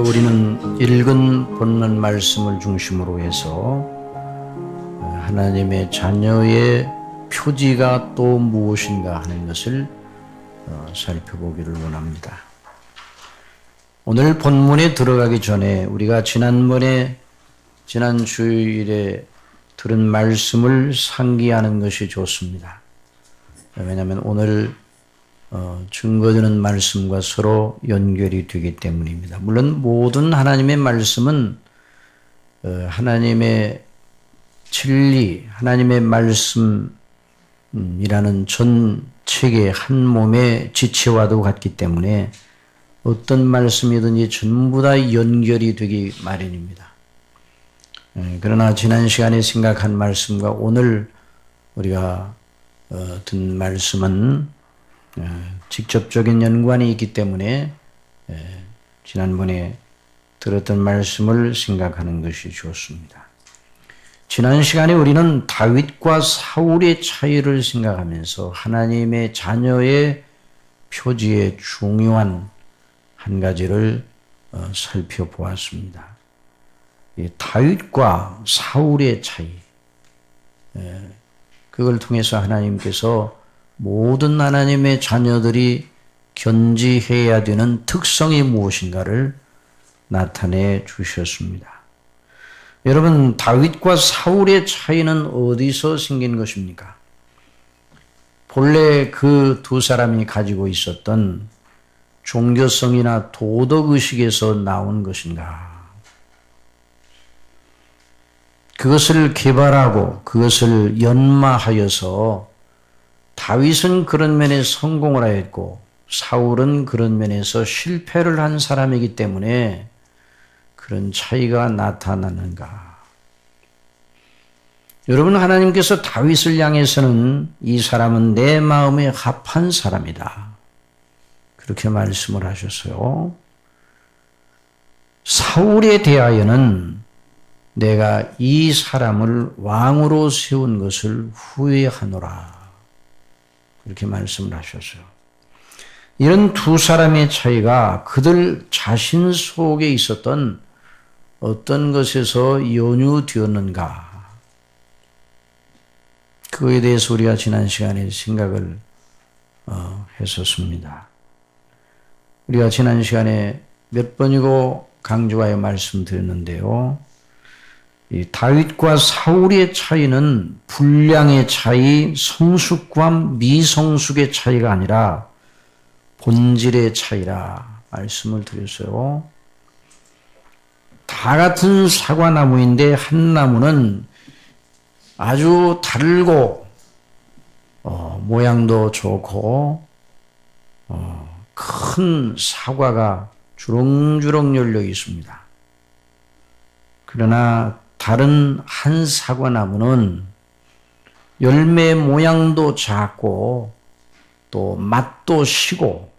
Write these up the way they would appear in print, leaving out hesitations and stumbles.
우리는 읽은 본문 말씀을 중심으로 해서 하나님의 자녀의 표지가 또 무엇인가 하는 것을 살펴보기를 원합니다. 오늘 본문에 들어가기 전에 우리가 지난 주일에 들은 말씀을 상기하는 것이 좋습니다. 왜냐하면 오늘 증거되는 말씀과 서로 연결이 되기 때문입니다. 물론 모든 하나님의 말씀은 하나님의 진리, 하나님의 말씀이라는 전 책의 한 몸의 지체와도 같기 때문에 어떤 말씀이든지 전부 다 연결이 되기 마련입니다. 그러나 지난 시간에 생각한 말씀과 오늘 우리가 든 말씀은 직접적인 연관이 있기 때문에 지난번에 들었던 말씀을 생각하는 것이 좋습니다. 지난 시간에 우리는 다윗과 사울의 차이를 생각하면서 하나님의 자녀의 표지의 중요한 한 가지를 살펴보았습니다. 다윗과 사울의 차이, 그걸 통해서 하나님께서 모든 하나님의 자녀들이 견지해야 되는 특성이 무엇인가를 나타내 주셨습니다. 여러분, 다윗과 사울의 차이는 어디서 생긴 것입니까? 본래 그 두 사람이 가지고 있었던 종교성이나 도덕의식에서 나온 것인가? 그것을 개발하고 그것을 연마하여서 다윗은 그런 면에 성공을 하였고 사울은 그런 면에서 실패를 한 사람이기 때문에 그런 차이가 나타나는가? 여러분, 하나님께서 다윗을 향해서는 이 사람은 내 마음에 합한 사람이다, 그렇게 말씀을 하셨어요. 사울에 대하여는 내가 이 사람을 왕으로 세운 것을 후회하노라, 그렇게 말씀을 하셨어요. 이런 두 사람의 차이가 그들 자신 속에 있었던 어떤 것에서 연유되었는가, 그거에 대해서 우리가 지난 시간에 생각을 했었습니다. 우리가 지난 시간에 몇 번이고 강조하여 말씀드렸는데요. 이 다윗과 사울의 차이는 분량의 차이, 성숙과 미성숙의 차이가 아니라 본질의 차이라 말씀을 드렸어요. 다 같은 사과나무인데 한 나무는 아주 달고 모양도 좋고 큰 사과가 주렁주렁 열려 있습니다. 그러나 다른 한 사과나무는 열매 모양도 작고 또 맛도 시고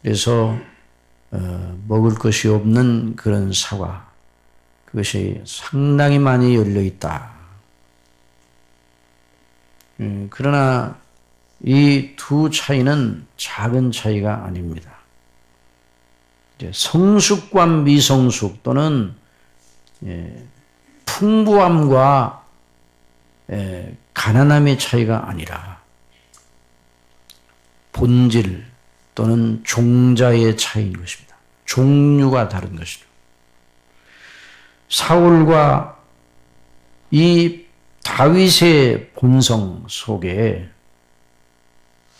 그래서 먹을 것이 없는 그런 사과, 그것이 상당히 많이 열려 있다. 그러나 이 두 차이는 작은 차이가 아닙니다. 성숙과 미성숙 또는 풍부함과 가난함의 차이가 아니라 본질 또는 종자의 차이인 것입니다. 종류가 다른 것이죠. 사울과 이 다윗의 본성 속에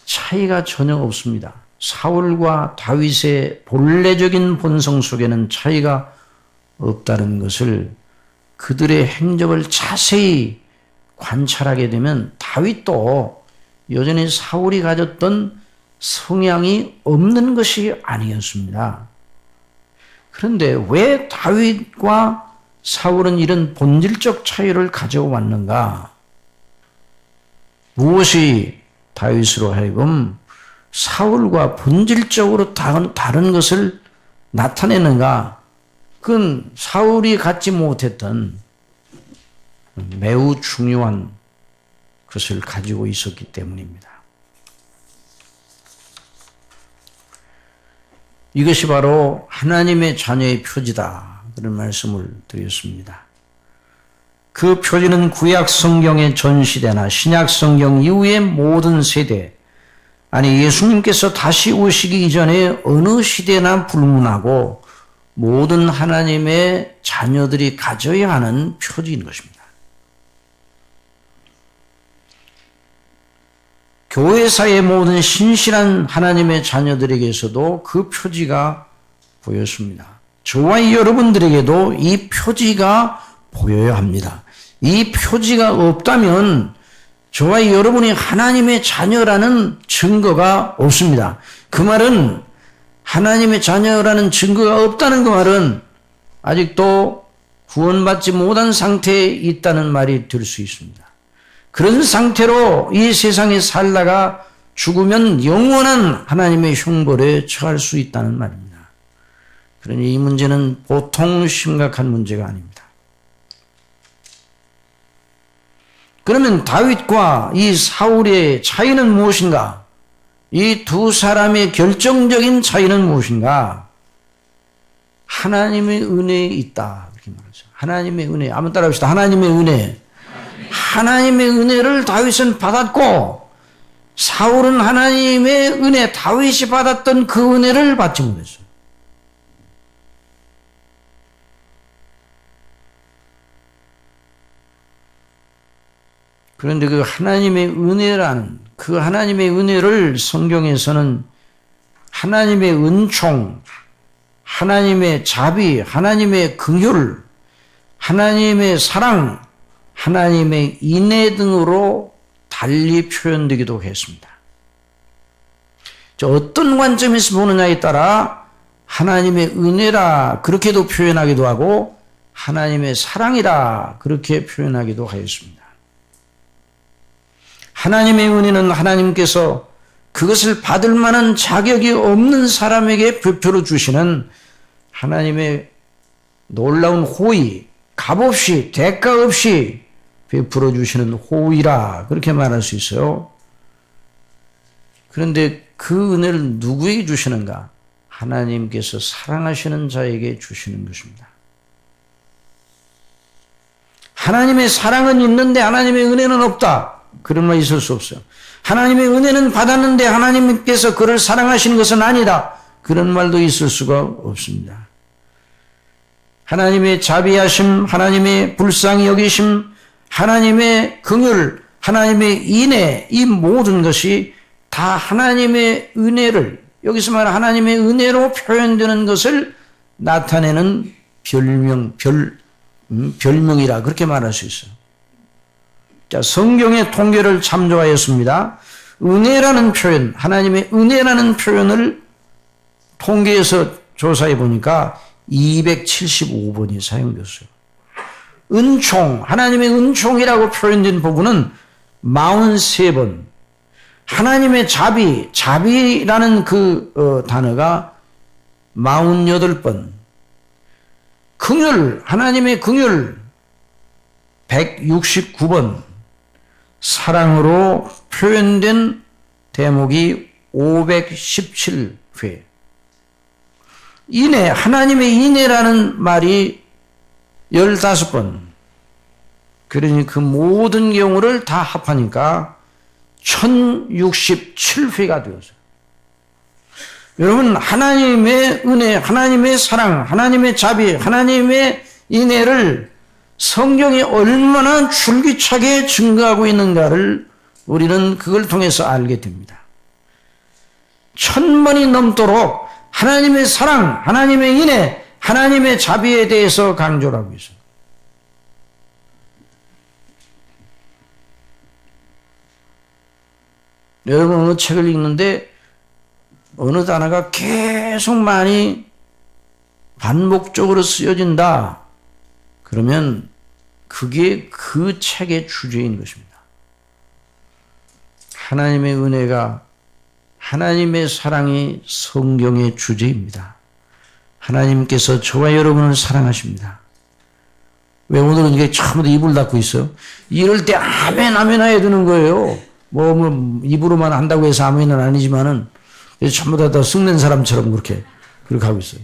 차이가 전혀 없습니다. 사울과 다윗의 본래적인 본성 속에는 차이가 없다는 것을 그들의 행적을 자세히 관찰하게 되면 다윗도 여전히 사울이 가졌던 성향이 없는 것이 아니었습니다. 그런데 왜 다윗과 사울은 이런 본질적 차이를 가져왔는가? 무엇이 다윗으로 하여금 사울과 본질적으로 다른 것을 나타내는가? 그건 사울이 갖지 못했던 매우 중요한 것을 가지고 있었기 때문입니다. 이것이 바로 하나님의 자녀의 표지다. 그런 말씀을 드렸습니다. 그 표지는 구약 성경의 전 시대나 신약 성경 이후의 모든 세대, 아니 예수님께서 다시 오시기 이전에 어느 시대나 불문하고 모든 하나님의 자녀들이 가져야 하는 표지인 것입니다. 교회사의 모든 신실한 하나님의 자녀들에게서도 그 표지가 보였습니다. 저와 여러분들에게도 이 표지가 보여야 합니다. 이 표지가 없다면 저와 여러분이 하나님의 자녀라는 증거가 없습니다. 그 말은 하나님의 자녀라는 증거가 없다는 그 말은 아직도 구원받지 못한 상태에 있다는 말이 될 수 있습니다. 그런 상태로 이 세상에 살다가 죽으면 영원한 하나님의 형벌에 처할 수 있다는 말입니다. 그러니 이 문제는 보통 심각한 문제가 아닙니다. 그러면 다윗과 이 사울의 차이는 무엇인가? 이 두 사람의 결정적인 차이는 무엇인가? 하나님의 은혜에 있다. 이렇게 말하죠. 하나님의 은혜. 한번 따라합시다. 하나님의 은혜. 하나님의 은혜를 다윗은 받았고 사울은 하나님의 은혜, 다윗이 받았던 그 은혜를 받지 못했어요. 그런데 그 하나님의 은혜라는 그 하나님의 은혜를 성경에서는 하나님의 은총, 하나님의 자비, 하나님의 긍휼, 하나님의 사랑, 하나님의 인애 등으로 달리 표현되기도 했습니다. 어떤 관점에서 보느냐에 따라 하나님의 은혜라 그렇게도 표현하기도 하고 하나님의 사랑이라 그렇게 표현하기도 하였습니다. 하나님의 은혜는 하나님께서 그것을 받을 만한 자격이 없는 사람에게 베풀어 주시는 하나님의 놀라운 호의, 값없이 대가 없이 베풀어 주시는 호의라 그렇게 말할 수 있어요. 그런데 그 은혜를 누구에게 주시는가? 하나님께서 사랑하시는 자에게 주시는 것입니다. 하나님의 사랑은 있는데 하나님의 은혜는 없다. 그런 말 있을 수 없어요. 하나님의 은혜는 받았는데 하나님께서 그를 사랑하시는 것은 아니다. 그런 말도 있을 수가 없습니다. 하나님의 자비하심, 하나님의 불쌍히 여기심, 하나님의 긍휼, 하나님의 인애, 이 모든 것이 다 하나님의 은혜를, 여기서 말하는 하나님의 은혜로 표현되는 것을 나타내는 별명이라 그렇게 말할 수 있어요. 자, 성경의 통계를 참조하였습니다. 은혜라는 표현, 하나님의 은혜라는 표현을 통계에서 조사해 보니까 275번이 사용되었어요. 은총, 하나님의 은총이라고 표현된 부분은 43번. 하나님의 자비, 자비라는 그 단어가 48번. 긍휼, 하나님의 긍휼 169번. 사랑으로 표현된 대목이 517회. 인애, 하나님의 인애라는 말이 15번. 그러니 그 모든 경우를 다 합하니까 1067회가 되었어요. 여러분, 하나님의 은혜, 하나님의 사랑, 하나님의 자비, 하나님의 인애를 성경이 얼마나 줄기차게 증거하고 있는가를 우리는 그걸 통해서 알게 됩니다. 1000번이 넘도록 하나님의 사랑, 하나님의 인애, 하나님의 자비에 대해서 강조를 하고 있어요. 여러분 어느 책을 읽는데 어느 단어가 계속 많이 반복적으로 쓰여진다. 그러면 그게 그 책의 주제인 것입니다. 하나님의 은혜가, 하나님의 사랑이 성경의 주제입니다. 하나님께서 저와 여러분을 사랑하십니다. 왜 오늘은 이게 처음부터 입을 닫고 있어요? 이럴 때 아멘 아멘 해야 되는 거예요. 뭐 입으로만 한다고 해서 아멘은 아니지만은 전부 다 썩는 사람처럼 그렇게 그렇게 하고 있어요.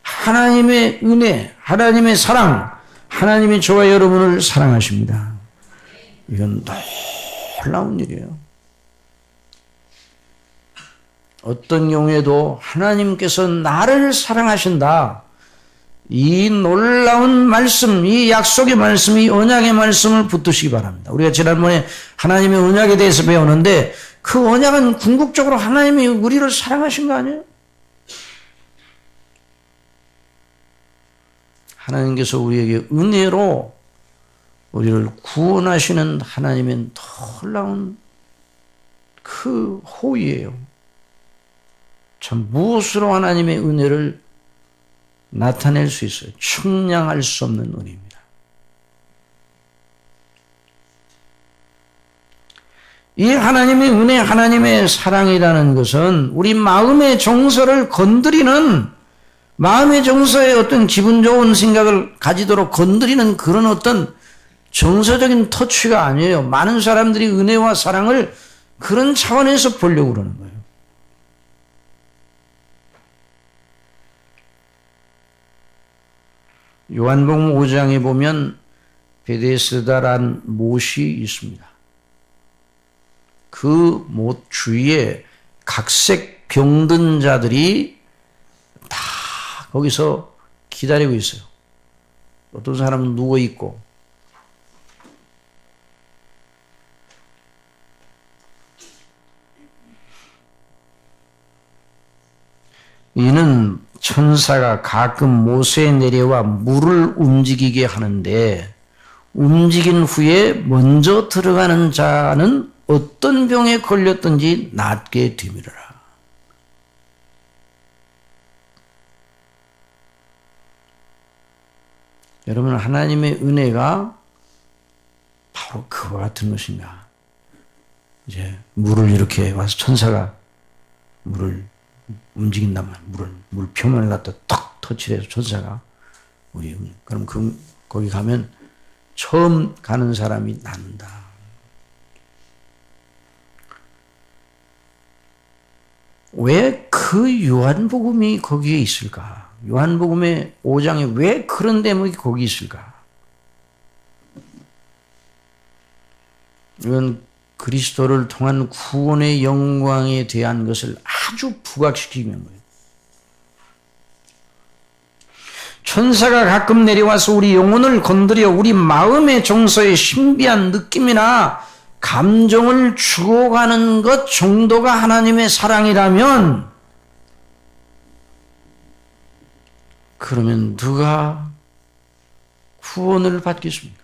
하나님의 은혜, 하나님의 사랑, 하나님이 저와 여러분을 사랑하십니다. 이건 놀라운 일이에요. 어떤 경우에도 하나님께서 나를 사랑하신다. 이 놀라운 말씀, 이 약속의 말씀, 이 언약의 말씀을 붙드시기 바랍니다. 우리가 지난번에 하나님의 언약에 대해서 배우는데 그 언약은 궁극적으로 하나님이 우리를 사랑하신 거 아니에요? 하나님께서 우리에게 은혜로 우리를 구원하시는 하나님의 놀라운 그 호의예요. 참 무엇으로 하나님의 은혜를 나타낼 수 있어요? 측량할 수 없는 은혜입니다. 이 하나님의 은혜, 하나님의 사랑이라는 것은 우리 마음의 정서를 건드리는, 마음의 정서에 어떤 기분 좋은 생각을 가지도록 건드리는 그런 어떤 정서적인 터치가 아니에요. 많은 사람들이 은혜와 사랑을 그런 차원에서 보려고 그러는 거예요. 요한복음 5장에 보면 베데스다란 못이 있습니다. 그 못 주위에 각색 병든 자들이 다 거기서 기다리고 있어요. 어떤 사람은 누워있고, 이는 천사가 가끔 못에 내려와 물을 움직이게 하는데 움직인 후에 먼저 들어가는 자는 어떤 병에 걸렸든지 낫게 되밀어라. 여러분, 하나님의 은혜가 바로 그와 같은 것입니다. 이제 물을 이렇게 와서 천사가 물을 움직인다면 물 표면을 갖다 탁 터치해서 천사가 그럼 거기 가면 처음 가는 사람이 낫는다. 왜 그 요한복음이 거기에 있을까? 요한복음의 5장에 왜 그런 대목이 거기 있을까? 이건 그리스도를 통한 구원의 영광에 대한 것을 아주 부각시키는 거예요. 천사가 가끔 내려와서 우리 영혼을 건드려 우리 마음의 정서의 신비한 느낌이나 감정을 주고가는 것 정도가 하나님의 사랑이라면, 그러면 누가 구원을 받겠습니까?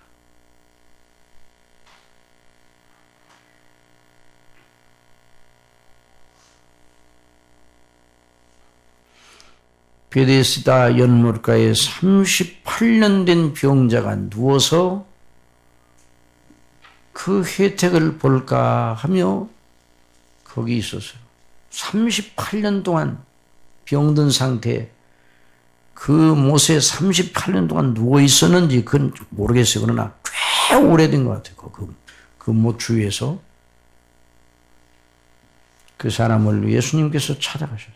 베데스다 연못가에 38년 된 병자가 누워서 그 혜택을 볼까 하며 거기 있었어요. 38년 동안 병든 상태에 그 못에 38년 동안 누워 있었는지 그건 모르겠어요. 그러나 꽤 오래된 것 같아요. 그 못 주위에서 그 사람을 예수님께서 찾아가셨어요.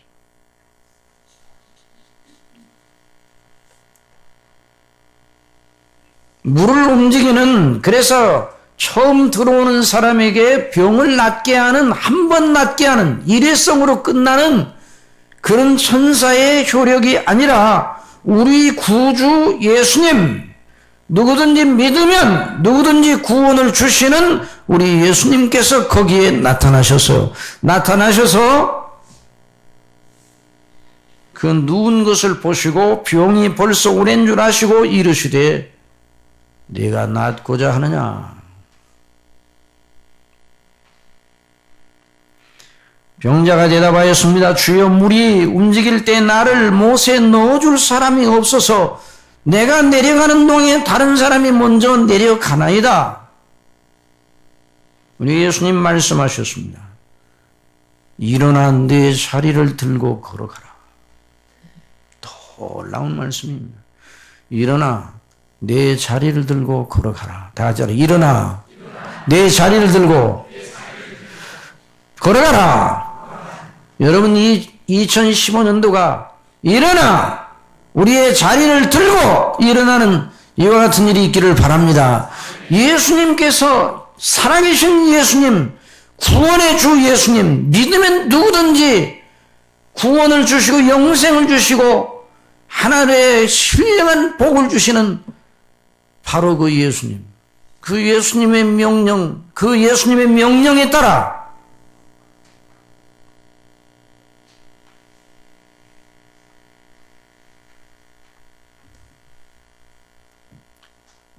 물을 움직이는, 그래서 처음 들어오는 사람에게 병을 낫게 하는, 한 번 낫게 하는, 일회성으로 끝나는 그런 천사의 효력이 아니라 우리 구주 예수님, 누구든지 믿으면 누구든지 구원을 주시는 우리 예수님께서 거기에 나타나셔서 그 누운 것을 보시고 병이 벌써 오랜 줄 아시고 이르시되 네가 낫고자 하느냐? 병자가 대답하였습니다. 주여, 물이 움직일 때 나를 못에 넣어줄 사람이 없어서 내가 내려가는 동에 다른 사람이 먼저 내려가나이다. 우리 예수님 말씀하셨습니다. 일어나 내 자리를 들고 걸어가라. 놀라운 말씀입니다. 일어나 내 자리를 들고 걸어가라. 다 같이 일어나 내 자리를 들고 걸어가라. 여러분, 이 2015년도가 일어나 우리의 자리를 들고 일어나는 이와 같은 일이 있기를 바랍니다. 예수님께서 살아계신 예수님, 구원의 주 예수님, 믿으면 누구든지 구원을 주시고 영생을 주시고 하나님의 신령한 복을 주시는 바로 그 예수님, 그 예수님의 명령, 그 예수님의 명령에 따라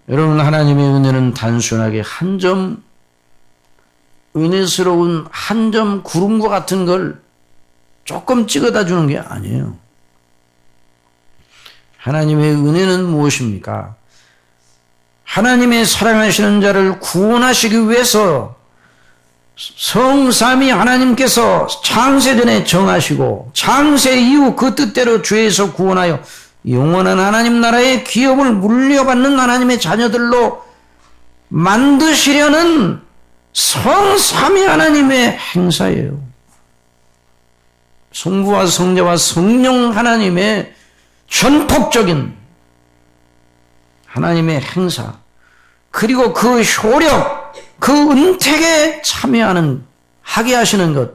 여러분, 하나님의 은혜는 단순하게 한 점 은혜스러운 한 점 구름과 같은 걸 조금 찍어다 주는 게 아니에요. 하나님의 은혜는 무엇입니까? 하나님의 사랑하시는 자를 구원하시기 위해서 성삼위 하나님께서 창세전에 정하시고 창세 이후 그 뜻대로 죄에서 구원하여 영원한 하나님 나라의 기업을 물려받는 하나님의 자녀들로 만드시려는 성삼위 하나님의 행사예요. 성부와 성자와 성령 하나님의 전폭적인 하나님의 행사, 그리고 그 효력, 그 은택에 하게 하시는 것,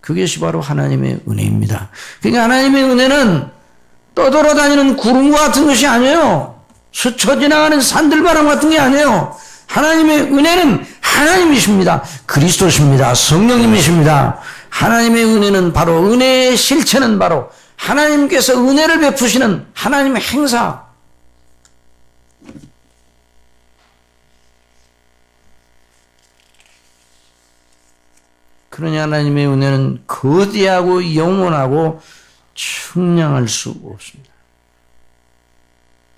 그것이 바로 하나님의 은혜입니다. 그러니까 하나님의 은혜는 떠돌아다니는 구름과 같은 것이 아니에요. 스쳐 지나가는 산들바람 같은 게 아니에요. 하나님의 은혜는 하나님이십니다. 그리스도십니다. 성령님이십니다. 하나님의 은혜는 바로, 은혜의 실체는 바로 하나님께서 은혜를 베푸시는 하나님의 행사. 그러니 하나님의 은혜는 거대하고 영원하고 측량할 수 없습니다.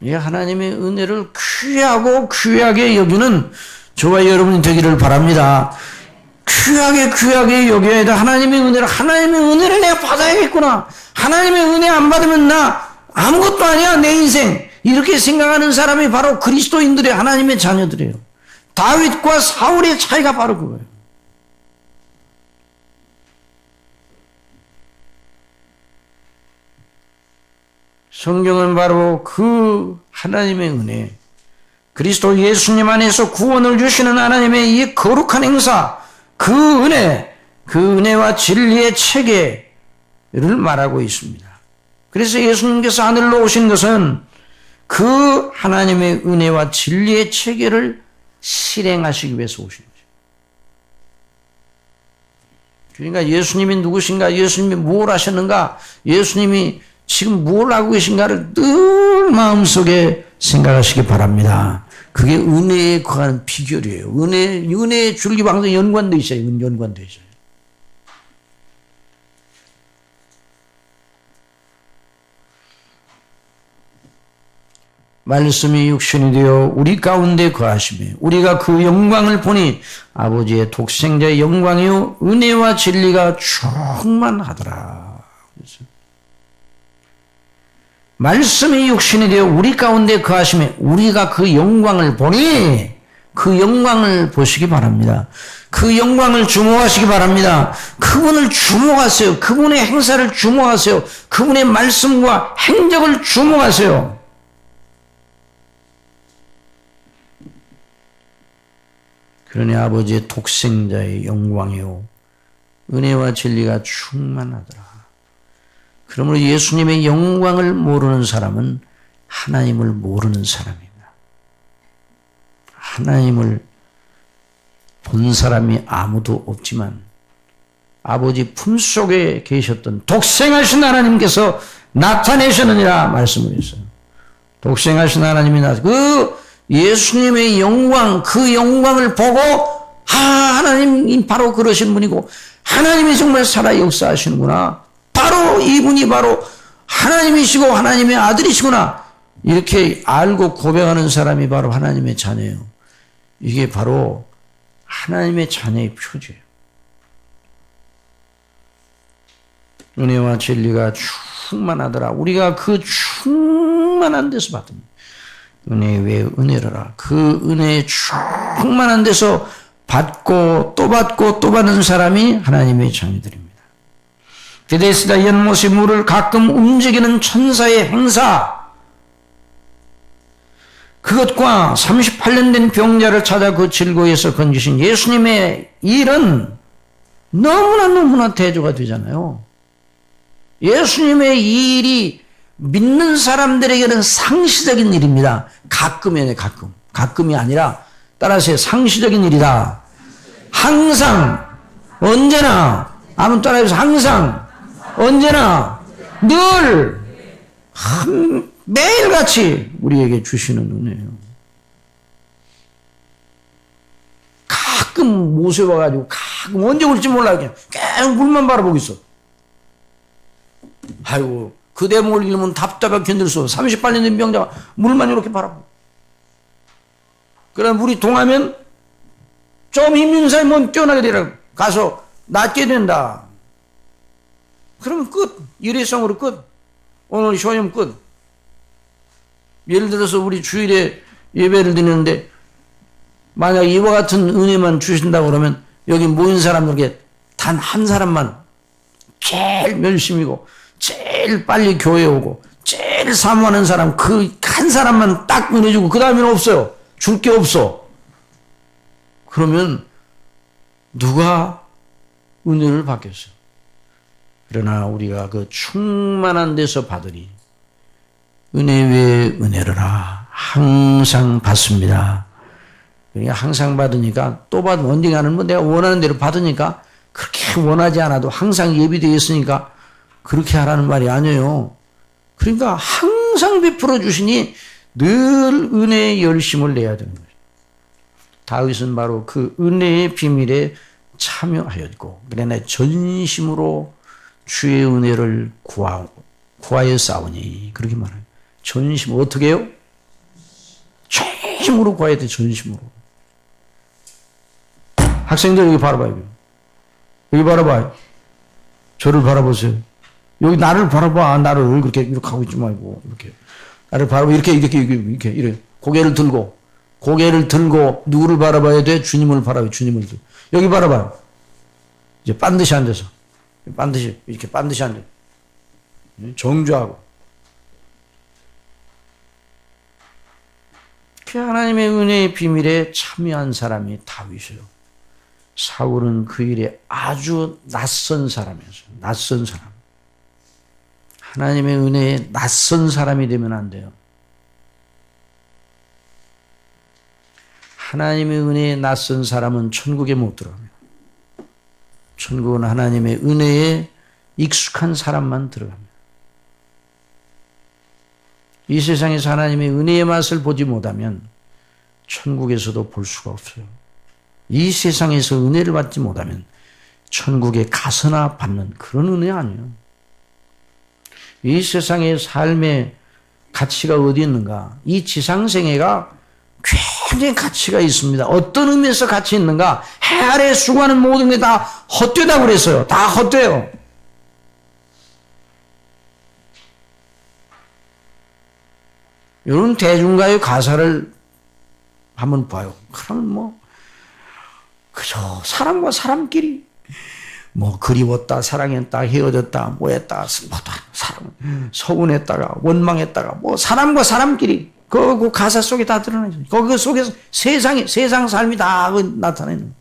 이 하나님의 은혜를 귀하고 귀하게 여기는 저와 여러분이 되기를 바랍니다. 귀하게 여겨야 돼. 하나님의 은혜를 내가 받아야겠구나. 하나님의 은혜 안 받으면 나 아무것도 아니야, 내 인생. 이렇게 생각하는 사람이 바로 그리스도인들의 하나님의 자녀들이에요. 다윗과 사울의 차이가 바로 그거예요. 성경은 바로 그 하나님의 은혜, 그리스도 예수님 안에서 구원을 주시는 하나님의 이 거룩한 행사, 그 은혜와 진리의 체계를 말하고 있습니다. 그래서 예수님께서 하늘로 오신 것은 그 하나님의 은혜와 진리의 체계를 실행하시기 위해서 오신 거죠. 그러니까 예수님이 누구신가, 예수님이 뭘 하셨는가, 예수님이 지금 뭘 하고 계신가를 늘 마음속에 생각하시기 바랍니다. 그게 은혜에 관한 비결이에요. 은혜의 줄기와 항상 연관되어 있어요. 연관되어 있어요. 말씀이 육신이 되어 우리 가운데 거하시며 우리가 그 영광을 보니 아버지의 독생자의 영광이요 은혜와 진리가 충만하더라. 그래서 말씀이 육신이 되어 우리 가운데 거하시며 우리가 그 영광을 보니, 그 영광을 보시기 바랍니다. 그 영광을 주목하시기 바랍니다. 그분을 주목하세요. 그분의 행사를 주목하세요. 그분의 말씀과 행적을 주목하세요. 그러니 아버지의 독생자의 영광이요 은혜와 진리가 충만하더라. 그러므로 예수님의 영광을 모르는 사람은 하나님을 모르는 사람입니다. 하나님을 본 사람이 아무도 없지만 아버지 품속에 계셨던 독생하신 하나님께서 나타내셨느니라 말씀을 했어요. 독생하신 하나님이 그 예수님의 영광, 그 영광을 보고 하나님이 바로 그러신 분이고 하나님이 정말 살아 역사하시는구나. 바로 이분이 바로 하나님이시고 하나님의 아들이시구나. 이렇게 알고 고백하는 사람이 바로 하나님의 자녀예요. 이게 바로 하나님의 자녀의 표지예요. 은혜와 진리가 충만하더라. 우리가 그 충만한 데서 받은 은혜 외에 은혜로라. 그 은혜의 충만한 데서 받고 또 받고 또 받는 사람이 하나님의 자녀들입니다. 베데스다 연못의 물을 가끔 움직이는 천사의 행사, 그것과 38년 된 병자를 찾아 그 질고에서 건지신 예수님의 일은 너무나 대조가 되잖아요. 예수님의 이 일이 믿는 사람들에게는 상시적인 일입니다. 가끔이에요, 가끔. 가끔이 아니라 따라서 상시적인 일이다. 항상, 언제나, 한번 따라해서 항상, 언제나, 늘, 매일같이 우리에게 주시는 은혜예요. 가끔 모세 와가지고 가끔 언제 올지 몰라 그냥 계속 물만 바라보고 있어. 아이고 그 대목을 읽으면 답답하게 견딜 수 없어. 38년 된 병자가 물만 이렇게 바라보고. 그럼 물이 동하면 좀 힘있는 사람이 뭐 뛰어나게 되라. 가서 낫게 된다. 그러면 끝. 일회성으로 끝. 오늘 시험 끝. 예를 들어서 우리 주일에 예배를 드리는데 만약 이와 같은 은혜만 주신다고 그러면 여기 모인 사람들에게 단 한 사람만 제일 열심이고 제일 빨리 교회에 오고 제일 사모하는 사람 그 한 사람만 딱 은혜 주고 그 다음에는 없어요. 줄 게 없어. 그러면 누가 은혜를 받겠어요? 그러나 우리가 그 충만한 데서 받으니 은혜 위에 은혜를 항상 받습니다. 그러니까 항상 받으니까 또 받으면 언젠가는 뭐 내가 원하는 대로 받으니까 그렇게 원하지 않아도 항상 예비되어 있으니까 그렇게 하라는 말이 아니에요. 그러니까 항상 베풀어 주시니 늘 은혜의 열심을 내야 되는 거예요. 다윗은 바로 그 은혜의 비밀에 참여하였고 그러나 전심으로 주의 은혜를 구하여 싸우니 그렇게 말해요. 전심으로 어떻게 해요? 전심으로 구해야 돼. 전심으로. 학생들 여기 바라봐요. 여기 바라봐요. 저를 바라보세요. 여기 나를 바라봐. 나를 그렇게 이렇게 하고 있지 말고 이렇게 나를 바라봐. 이렇게 고개를 들고 누구를 바라봐야 돼? 주님을 바라봐요. 주님을. 여기 바라봐요. 이제 반드시 앉아서 이렇게 반드시 앉아. 정주하고. 그 하나님의 은혜의 비밀에 참여한 사람이 다윗이에요. 사울은 그 일에 아주 낯선 사람이었어요. 낯선 사람. 하나님의 은혜에 낯선 사람이 되면 안 돼요. 하나님의 은혜에 낯선 사람은 천국에 못 들어갑니다. 천국은 하나님의 은혜에 익숙한 사람만 들어갑니다. 이 세상에서 하나님의 은혜의 맛을 보지 못하면 천국에서도 볼 수가 없어요. 이 세상에서 은혜를 받지 못하면 천국에 가서나 받는 그런 은혜 아니에요. 이 세상의 삶의 가치가 어디 있는가? 이 지상생애가 굉장히 가치가 있습니다. 어떤 의미에서 가치 있는가? 해 아래 수고하는 모든 게 다 헛되다고 그랬어요. 다 헛돼요. 이런 대중가요 가사를 한번 봐요. 그러면 뭐 그저 사람과 사람끼리 뭐 그리웠다, 사랑했다, 헤어졌다, 뭐했다, 사랑, 서운했다가 원망했다가 뭐 사람과 사람끼리 그 가사 속에 다 드러나죠. 그 속에서 세상 삶이 다 나타내는.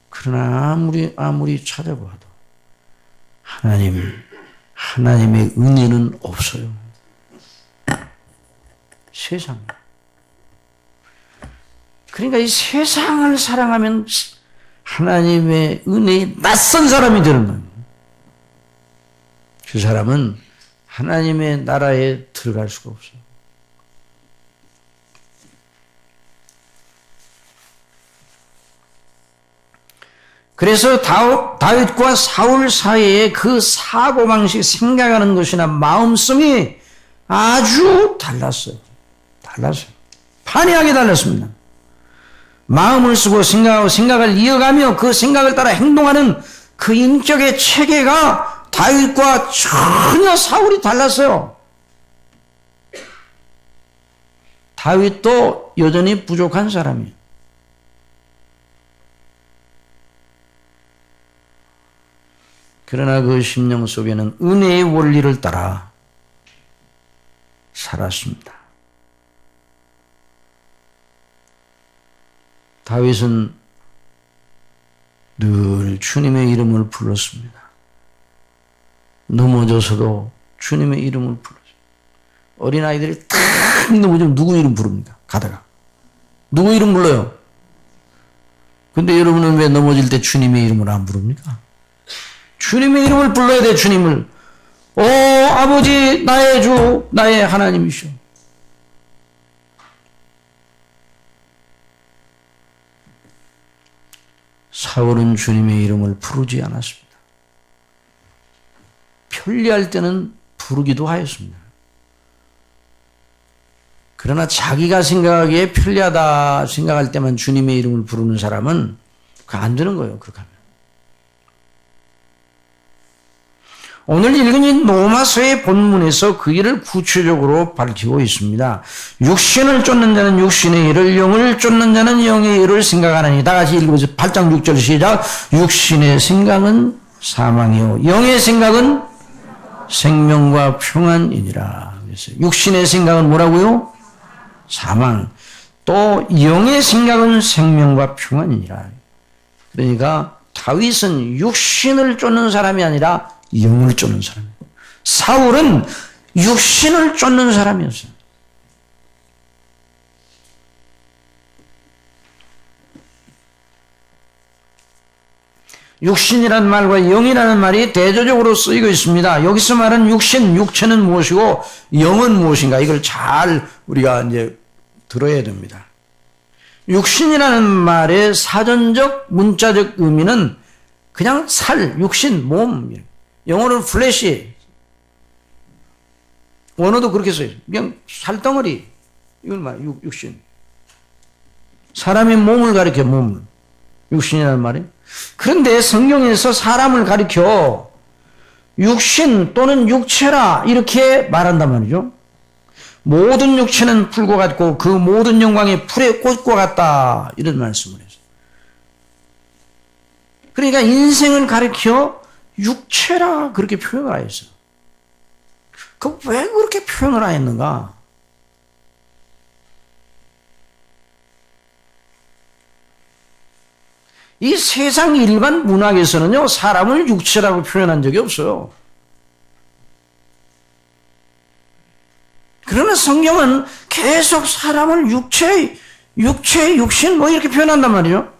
그러나 아무리 찾아봐도 하나님의 은혜는 없어요. 세상. 그러니까 이 세상을 사랑하면 하나님의 은혜에 낯선 사람이 되는 거예요. 그 사람은 하나님의 나라에 들어갈 수가 없어요. 그래서 다윗과 사울 사이에 그 사고방식, 생각하는 것이나 마음성이 아주 달랐어요. 판이하게 달랐습니다. 마음을 쓰고 생각을 이어가며 그 생각을 따라 행동하는 그 인격의 체계가 다윗과 전혀 사울이 달랐어요. 다윗도 여전히 부족한 사람이에요. 그러나 그 심령 속에는 은혜의 원리를 따라 살았습니다. 다윗은 늘 주님의 이름을 불렀습니다. 넘어져서도 주님의 이름을 불렀어요. 어린아이들이 탁 넘어지면 누구 이름 부릅니까? 가다가. 누구 이름 불러요? 근데 여러분은 왜 넘어질 때 주님의 이름을 안 부릅니까? 주님의 이름을 불러야 돼, 주님을. 오, 아버지, 나의 주, 나의 하나님이시오. 사울은 주님의 이름을 부르지 않았습니다. 편리할 때는 부르기도 하였습니다. 그러나 자기가 생각하기에 편리하다 생각할 때만 주님의 이름을 부르는 사람은 그거 안 되는 거예요. 그렇게 하면. 오늘 읽은 이 로마서의 본문에서 그 일을 구체적으로 밝히고 있습니다. 육신을 쫓는 자는 육신의 일을, 영을 쫓는 자는 영의 일을 생각하느니. 다 같이 읽어보세요. 8장 6절 시작. 육신의 생각은 사망이요 영의 생각은 생명과 평안이니라. 그랬어요. 육신의 생각은 뭐라고요? 사망. 또 영의 생각은 생명과 평안이니라. 그러니까 다윗은 육신을 쫓는 사람이 아니라 영을 쫓는 사람이에요. 사울은 육신을 쫓는 사람이었어요. 육신이라는 말과 영이라는 말이 대조적으로 쓰이고 있습니다. 여기서 말하는 육신, 육체는 무엇이고 영은 무엇인가, 이걸 잘 우리가 이제 들어야 됩니다. 육신이라는 말의 사전적 문자적 의미는 그냥 살, 육신, 몸. 영어로는 플래시. 원어도 그렇게 써요. 그냥 살덩어리. 이건 말, 육신. 사람의 몸을 가리켜, 몸을. 육신이라는 말이에요. 그런데 성경에서 사람을 가리켜 육신 또는 육체라 이렇게 말한단 말이죠. 모든 육체는 풀과 같고 그 모든 영광이 풀의 꽃과 같다, 이런 말씀을 했어요. 그러니까 인생을 가리켜 육체라 그렇게 표현을 하였어요. 그 왜 그렇게 표현을 하였는가? 이 세상 일반 문학에서는요, 사람을 육체라고 표현한 적이 없어요. 그러나 성경은 계속 사람을 육체, 육신 뭐 이렇게 표현한단 말이죠.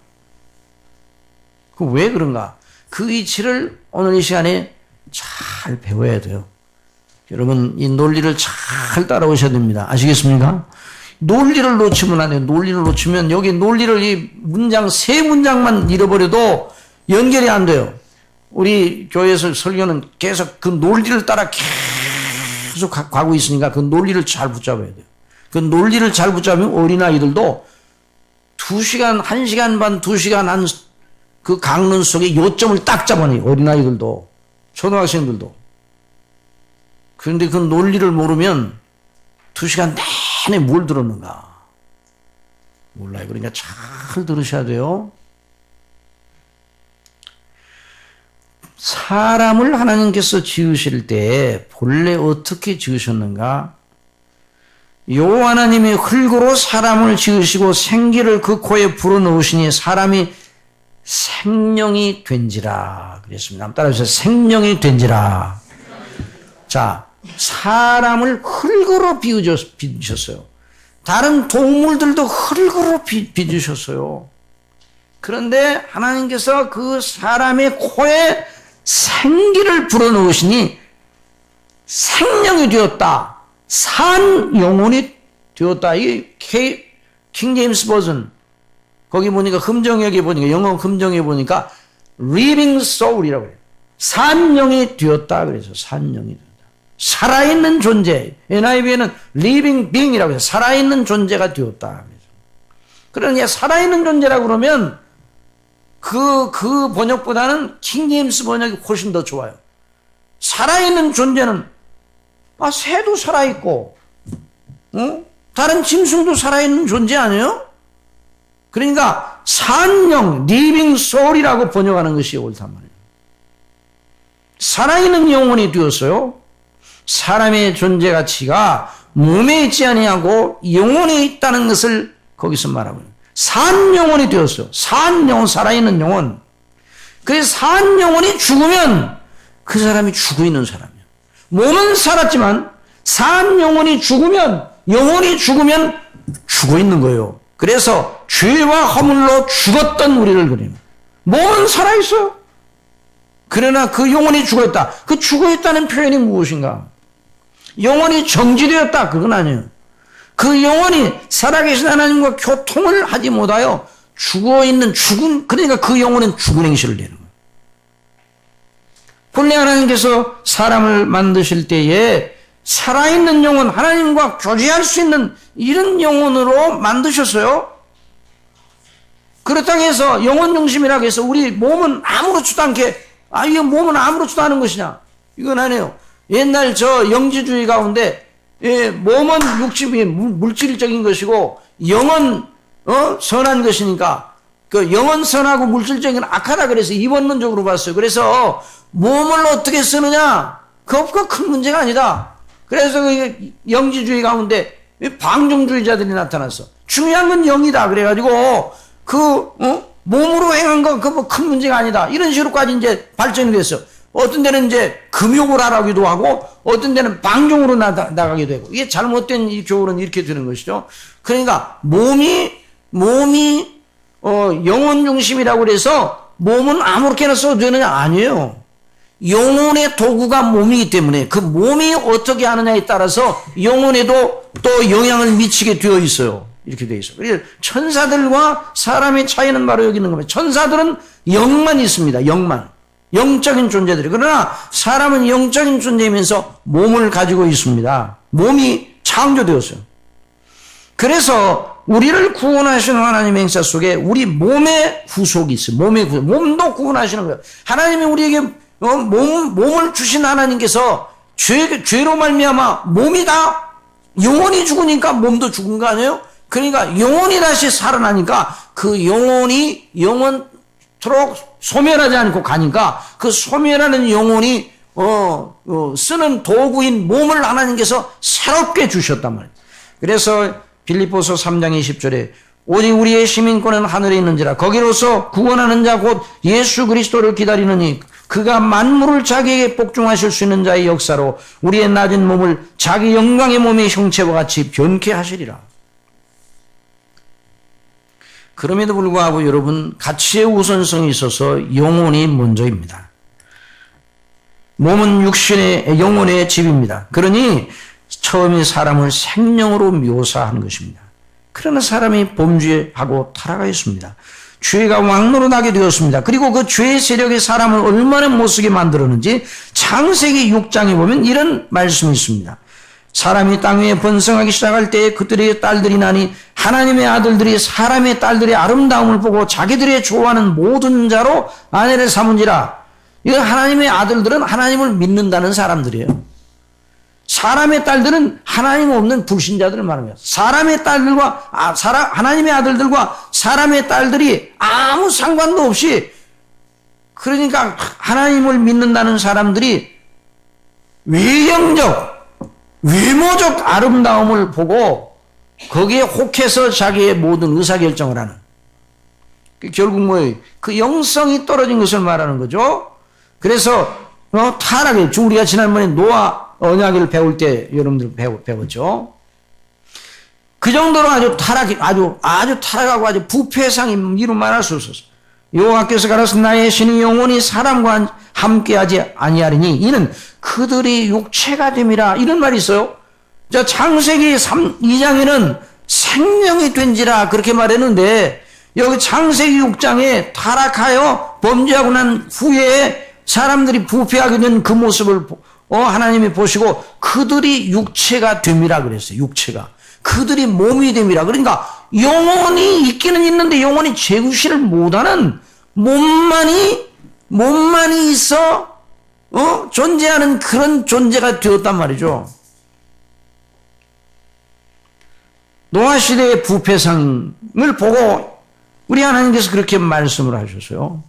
그 왜 그런가? 그 이치를 오늘 이 시간에 잘 배워야 돼요. 여러분, 이 논리를 잘 따라오셔야 됩니다. 아시겠습니까? 논리를 놓치면 안 돼요. 논리를 놓치면 여기 논리를 이 문장, 세 문장만 잃어버려도 연결이 안 돼요. 우리 교회에서 설교는 계속 그 논리를 따라 계속 가고 있으니까 그 논리를 잘 붙잡아야 돼요. 그 논리를 잘 붙잡으면 어린아이들도 2시간, 1시간 반, 2시간 한 그 강론 속에 요점을 딱 잡아내요. 어린아이들도, 초등학생들도. 그런데 그 논리를 모르면 2시간 내내 뭘 들었는가 몰라요. 그러니까 잘 들으셔야 돼요. 사람을 하나님께서 지으실 때 본래 어떻게 지으셨는가? 여호와 하나님이 흙으로 사람을 지으시고 생기를 그 코에 불어넣으시니 사람이 생명이 된지라 그랬습니다. 한번 따라해주세요. 생명이 된지라. 자, 사람을 흙으로 빚으셨어요. 다른 동물들도 흙으로 빚으셨어요. 그런데 하나님께서 그 사람의 코에 생기를 불어넣으시니 생명이 되었다. 산 영혼이 되었다. 이게 킹 제임스 버전 거기 보니까 금정역에 보니까 영어 금정에 보니까 living soul이라고 해요. 산영이 되었다 그래서 산영이 되었다. 살아있는 존재. NIV에는 living being이라고 해서 살아있는 존재가 되었다. 그러니까 살아있는 존재라고 그러면 그 번역보다는 킹 제임스 번역이 훨씬 더 좋아요. 살아있는 존재는 새도 살아있고 다른 짐승도 살아있는 존재 아니에요? 그러니까 산영, living soul이라고 번역하는 것이 옳단 말이에요. 살아있는 영혼이 되었어요. 사람의 존재 가치가 몸에 있지 아니하고 영혼에 있다는 것을 거기서 말하고 있는 산 영혼이 되었어요. 산 영혼, 살아있는 영혼. 그래서 산 영혼이 죽으면 그 사람이 죽어 있는 사람이에요. 몸은 살았지만 산 영혼이 죽으면, 영혼이 죽으면 죽어 있는 거예요. 그래서 죄와 허물로 죽었던 우리를 그리는, 몸은 살아있어요. 그러나 그 영혼이 죽어있다. 그 죽어있다는 표현이 무엇인가? 영혼이 정지되었다. 그건 아니에요. 그 영혼이 살아계신 하나님과 교통을 하지 못하여 죽어있는 죽은, 그러니까 그 영혼은 죽은 행실을 내는 거예요. 본래 하나님께서 사람을 만드실 때에 살아있는 영혼, 하나님과 교제할 수 있는 이런 영혼으로 만드셨어요. 그렇다고 해서 영혼 중심이라고 해서 우리 몸은 아무렇지도 않게, 이게 몸은 아무렇지도 않은 것이냐? 이건 아니에요. 옛날 저 영지주의 가운데, 몸은 육신이 물질적인 것이고, 영은, 선한 것이니까, 그 영은 선하고 물질적인 악하다 그래서 이원론적으로 봤어요. 그래서 몸을 어떻게 쓰느냐? 그것과 큰 문제가 아니다. 그래서 그 영지주의 가운데 방종주의자들이 나타났어. 중요한 건 영이다. 그래가지고, 몸으로 행한 건 그 뭐 큰 문제가 아니다. 이런 식으로까지 이제 발전이 됐어. 어떤 데는 이제 금욕을 하라기도 하고, 어떤 데는 방종으로 나가기도 하고, 이게 잘못된 이 교훈은 이렇게 되는 것이죠. 그러니까, 몸이, 영혼 중심이라고 그래서 몸은 아무렇게나 써도 되느냐? 아니에요. 영혼의 도구가 몸이기 때문에 그 몸이 어떻게 하느냐에 따라서 영혼에도 또 영향을 미치게 되어 있어요. 이렇게 되어 있어요. 그래서 천사들과 사람의 차이는 바로 여기 있는 겁니다. 천사들은 영만 있습니다. 영만. 영적인 존재들이. 그러나 사람은 영적인 존재이면서 몸을 가지고 있습니다. 몸이 창조되었어요. 그래서 우리를 구원하시는 하나님의 행사 속에 우리 몸의 구속이 있어요. 몸도 구원하시는 거예요. 하나님이 우리에게 몸을 주신 하나님께서 죄로 말미암아 몸이 다 영혼이 죽으니까 몸도 죽은 거 아니에요? 그러니까 영혼이 다시 살아나니까 그 영혼이 영원토록 소멸하지 않고 가니까 그 소멸하는 영혼이 쓰는 도구인 몸을 하나님께서 새롭게 주셨단 말이에요. 그래서 빌립보서 3장 20절에 오직 우리의 시민권은 하늘에 있는지라 거기로서 구원하는 자 곧 예수 그리스도를 기다리느니 그가 만물을 자기에게 복종하실 수 있는 자의 역사로 우리의 낮은 몸을 자기 영광의 몸의 형체와 같이 변케 하시리라. 그럼에도 불구하고 여러분 가치의 우선성이 있어서 영혼이 먼저입니다. 몸은 영혼의 집입니다. 그러니 처음에 사람을 생명으로 묘사한 것입니다. 그러나 사람이 범죄하고 타락하였습니다. 죄가 왕노릇하게 되었습니다. 그리고 그 죄의 세력이 사람을 얼마나 못쓰게 만들었는지 창세기 6장에 보면 이런 말씀이 있습니다. 사람이 땅 위에 번성하기 시작할 때에 그들의 딸들이 나니 하나님의 아들들이 사람의 딸들의 아름다움을 보고 자기들의 좋아하는 모든 자로 아내를 삼은지라. 이건 하나님의 아들들은 하나님을 믿는다는 사람들이에요. 사람의 딸들은 하나님 없는 불신자들을 말합니다. 사람의 딸들과 하나님의 아들들과 사람의 딸들이 아무 상관도 없이, 그러니까 하나님을 믿는다는 사람들이 외모적 아름다움을 보고 거기에 혹해서 자기의 모든 의사결정을 하는, 결국 뭐예요? 그 영성이 떨어진 것을 말하는 거죠. 그래서 타락했죠. 우리가 지난번에 노아 언약을 배울 때 여러분들 배웠죠. 그 정도로 아주 타락하고 아주 부패상이 이루 말할 수 없었어. 여호와께서 가라사 나의 신의 영혼이 사람과 함께하지 아니하리니 이는 그들이 육체가 됨이라. 이런 말이 있어요. 자, 창세기 2장에는 생명이 된지라 그렇게 말했는데 여기 창세기 6장에 타락하여 범죄하고 난 후에 사람들이 부패하게 된 그 모습을 하나님이 보시고 그들이 육체가 됨이라 그랬어요. 육체가. 그들이 몸이 됨이라. 그러니까 영혼이 있기는 있는데 영혼이 재구시를 못하는 몸만이 있어 존재하는 그런 존재가 되었단 말이죠. 노아 시대의 부패상을 보고 우리 하나님께서 그렇게 말씀을 하셨어요.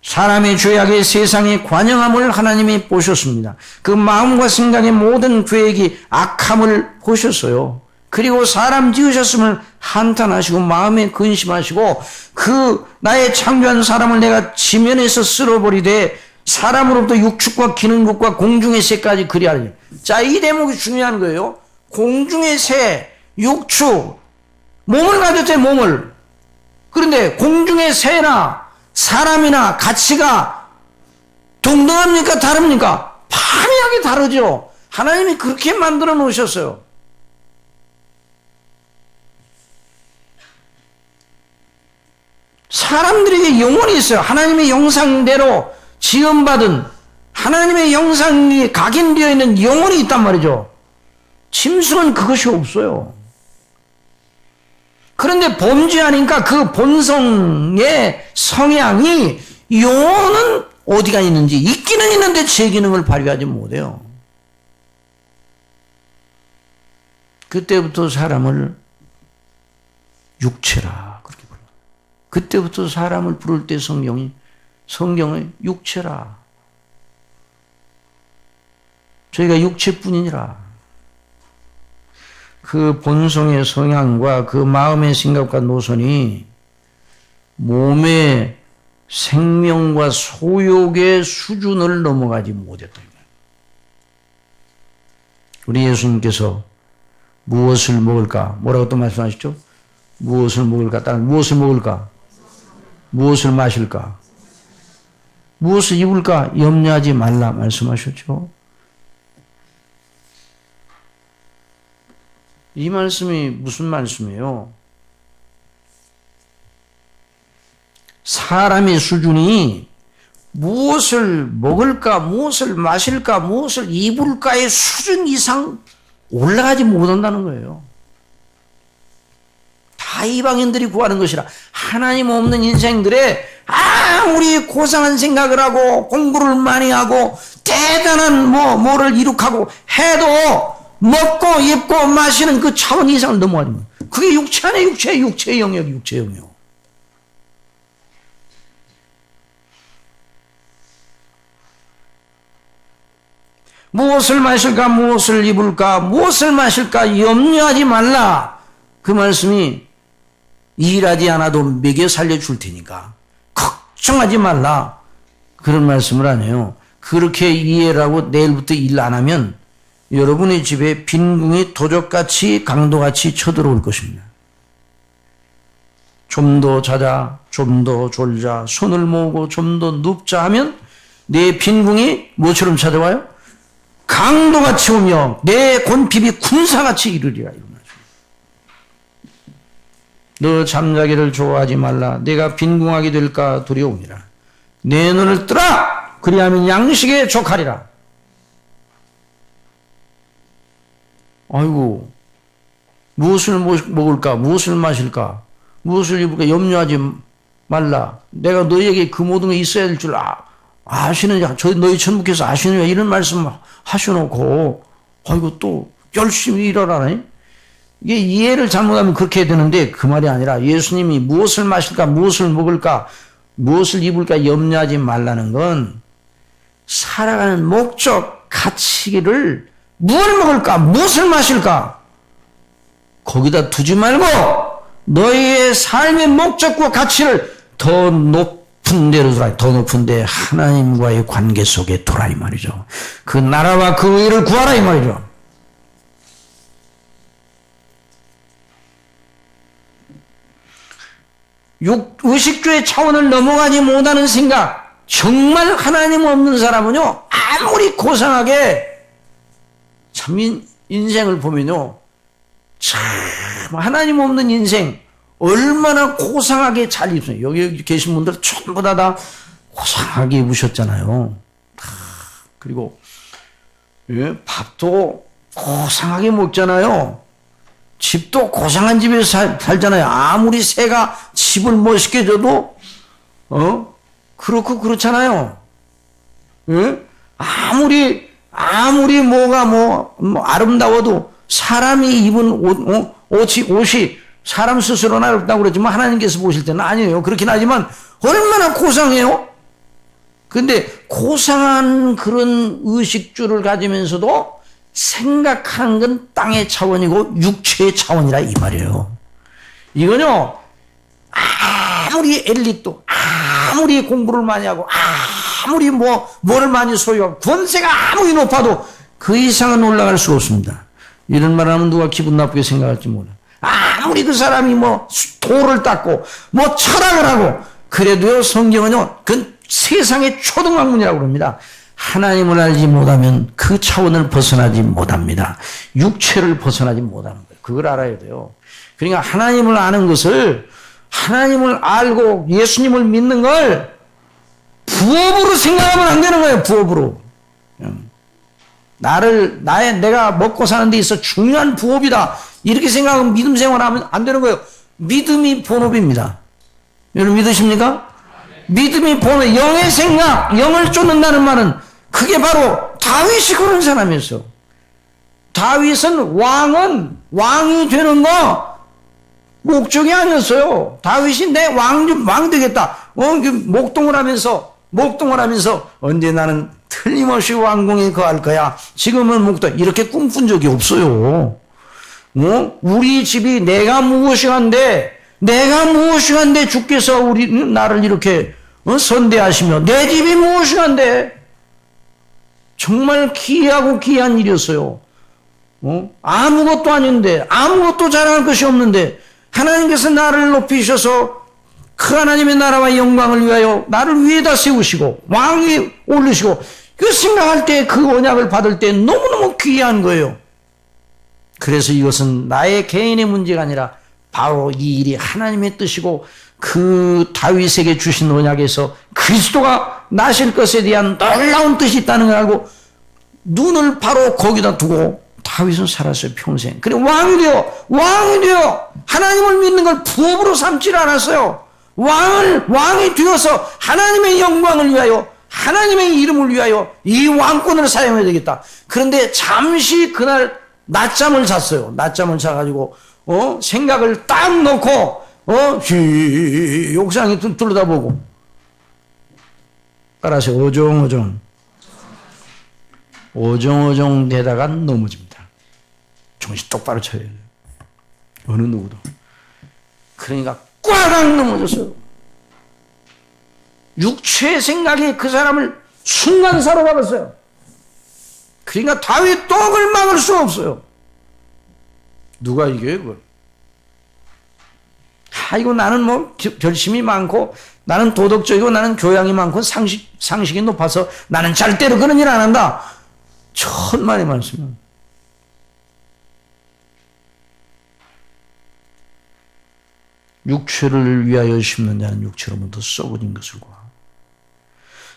사람의 죄악이 세상에 관영함을 하나님이 보셨습니다. 그 마음과 생각의 모든 계획이 악함을 보셨어요. 그리고 사람 지으셨음을 한탄하시고 마음에 근심하시고 그 나의 창조한 사람을 내가 지면에서 쓸어버리되 사람으로부터 육축과 기능국과 공중의 새까지 그리하리니. 자, 이 대목이 중요한 거예요. 공중의 새, 육축, 몸을 가졌대, 몸을. 그런데 공중의 새나 사람이나 가치가 동등합니까? 다릅니까? 판이하게 다르죠. 하나님이 그렇게 만들어 놓으셨어요. 사람들에게 영혼이 있어요. 하나님의 형상대로 지음받은 하나님의 형상이 각인되어 있는 영혼이 있단 말이죠. 짐승은 그것이 없어요. 그런데 범죄하니까 그 본성의 성향이 영혼은 어디가 있는지 있기는 있는데 제 기능을 발휘하지 못해요. 그때부터 사람을 육체라 그렇게 불러요. 그때부터 사람을 부를 때 성경의 육체라. 저희가 육체뿐이니라. 그 본성의 성향과 그 마음의 생각과 노선이 몸의 생명과 소욕의 수준을 넘어가지 못했다. 우리 예수님께서 무엇을 먹을까? 뭐라고 또 말씀하시죠? 무엇을 먹을까? 딸 무엇을 먹을까? 무엇을 마실까? 무엇을 입을까? 염려하지 말라 말씀하셨죠. 이 말씀이 무슨 말씀이에요? 사람의 수준이 무엇을 먹을까, 무엇을 마실까, 무엇을 입을까의 수준 이상 올라가지 못한다는 거예요. 다 이방인들이 구하는 것이라. 하나님 없는 인생들의 아무리 고상한 생각을 하고 공부를 많이 하고 대단한 뭐를 이룩하고 해도 먹고 입고 마시는 그 차원 이상을 넘어가지 마. 그게 육체 안에 육체의 영역, 육체의 영역. 무엇을 마실까, 무엇을 입을까, 무엇을 마실까 염려하지 말라. 그 말씀이 일하지 않아도 먹여 살려줄 테니까 걱정하지 말라. 그런 말씀을 안 해요. 그렇게 이해를 하고 내일부터 일 안 하면 여러분의 집에 빈궁이 도적같이 강도같이 쳐들어올 것입니다. 좀 더 자자, 좀 더 졸자, 손을 모으고 좀 더 눕자 하면 내 빈궁이 뭐처럼 찾아와요? 강도같이 오며 내 곤핍이 군사같이 이르리라. 너 잠자기를 좋아하지 말라. 내가 빈궁하게 될까 두려움이라. 내 눈을 뜨라. 그리하면 양식에 족하리라. 아이고, 무엇을 먹을까? 무엇을 마실까? 무엇을 입을까? 염려하지 말라. 내가 너희에게 그 모든 게 있어야 될 줄 아시느냐? 너희 천부께서 아시느냐? 이런 말씀 하셔놓고, 아이고, 또 열심히 일하라네? 이게 이해를 잘못하면 그렇게 되는데 그 말이 아니라 예수님이 무엇을 마실까? 무엇을 먹을까? 무엇을 입을까? 염려하지 말라는 건 살아가는 목적, 가치를 무엇을 먹을까? 무엇을 마실까? 거기다 두지 말고 너희의 삶의 목적과 가치를 더 높은 데로 두라. 더 높은 데 하나님과의 관계 속에 두라 이 말이죠. 그 나라와 그 의를 구하라 이 말이죠. 의식주의 차원을 넘어가지 못하는 생각. 정말 하나님 없는 사람은요 아무리 고상하게 참 인생을 보면요 참 하나님 없는 인생 얼마나 고상하게 잘 입어요. 여기 계신 분들 전부 다 고상하게 입으셨잖아요. 그리고 밥도 고상하게 먹잖아요. 집도 고상한 집에서 살잖아요. 아무리 새가 집을 멋있게 줘도 그렇고 그렇잖아요. 아무리 뭐가 아름다워도 사람이 입은 옷이 사람 스스로는 아름다고 그러지만 하나님께서 보실 때는 아니에요. 그렇긴 하지만 얼마나 고상해요? 근데 고상한 그런 의식주를 가지면서도 생각하는 건 땅의 차원이고 육체의 차원이라 이 말이에요. 이건요, 아무리 엘리트, 아무리 공부를 많이 하고, 아무리 뭐를 많이 소유하고, 권세가 아무리 높아도 그 이상은 올라갈 수가 없습니다. 이런 말 하면 누가 기분 나쁘게 생각할지 몰라. 아무리 그 사람이 돌을 닦고, 철학을 하고, 그래도요, 성경은요, 그건 세상의 초등학문이라고 그럽니다. 하나님을 알지 못하면 그 차원을 벗어나지 못합니다. 육체를 벗어나지 못하는 거예요. 그걸 알아야 돼요. 그러니까 하나님을 아는 것을, 하나님을 알고 예수님을 믿는 걸 부업으로 생각하면 안 되는 거예요. 부업으로. 내가 먹고 사는 데 있어 중요한 부업이다. 이렇게 생각하면 믿음 생활하면 안 되는 거예요. 믿음이 본업입니다. 여러분 믿으십니까? 믿음이 본업, 영의 생각, 영을 쫓는다는 말은 그게 바로 다윗이 그런 사람이었어. 다윗은 왕이 되는 거 목적이 아니었어요. 다윗이 내 왕 되겠다. 목동을 하면서 언제 나는 틀림없이 왕궁에 거할 거야. 지금은 목동 이렇게 꿈꾼 적이 없어요. 우리 집이 내가 무엇이 한데 주께서 나를 이렇게 선대하시며 내 집이 무엇이 한데 정말 기이하고 귀한 일이었어요. 아무것도 아닌데 아무것도 자랑할 것이 없는데 하나님께서 나를 높이셔서 그 하나님의 나라와 영광을 위하여 나를 위에다 세우시고 왕이 올리시고 그 생각할 때 그 언약을 받을 때 너무너무 귀한 거예요. 그래서 이것은 나의 개인의 문제가 아니라 바로 이 일이 하나님의 뜻이고 그 다윗에게 주신 언약에서 그리스도가 나실 것에 대한 놀라운 뜻이 있다는 걸 알고 눈을 바로 거기다 두고 다윗은 살았어요. 평생. 그리고 왕이 되어 하나님을 믿는 걸 부업으로 삼지 않았어요. 왕이 되어서 하나님의 영광을 위하여 하나님의 이름을 위하여 이 왕권을 사용해야 되겠다. 그런데 잠시 그날 낮잠을 잤어요. 낮잠을 자가지고 생각을 딱 놓고 옥상에 들여다보고 따라서 오정오정 되다가 넘어집니다. 정신 똑바로 쳐야 돼요. 어느 누구도. 그러니까 꽈당 넘어졌어요. 육체의 생각이 그 사람을 순간 사로잡았어요. 그러니까 다윗 떡을 막을 수 없어요. 누가 이겨요 그걸? 이거 나는 결심이 많고 나는 도덕적이고 나는 교양이 많고 상식이 높아서 나는 절대로 그런 일 안 한다. 천만의 말씀은. 육체를 위하여 심는 자는 육체로부터 썩어진 것을 구하고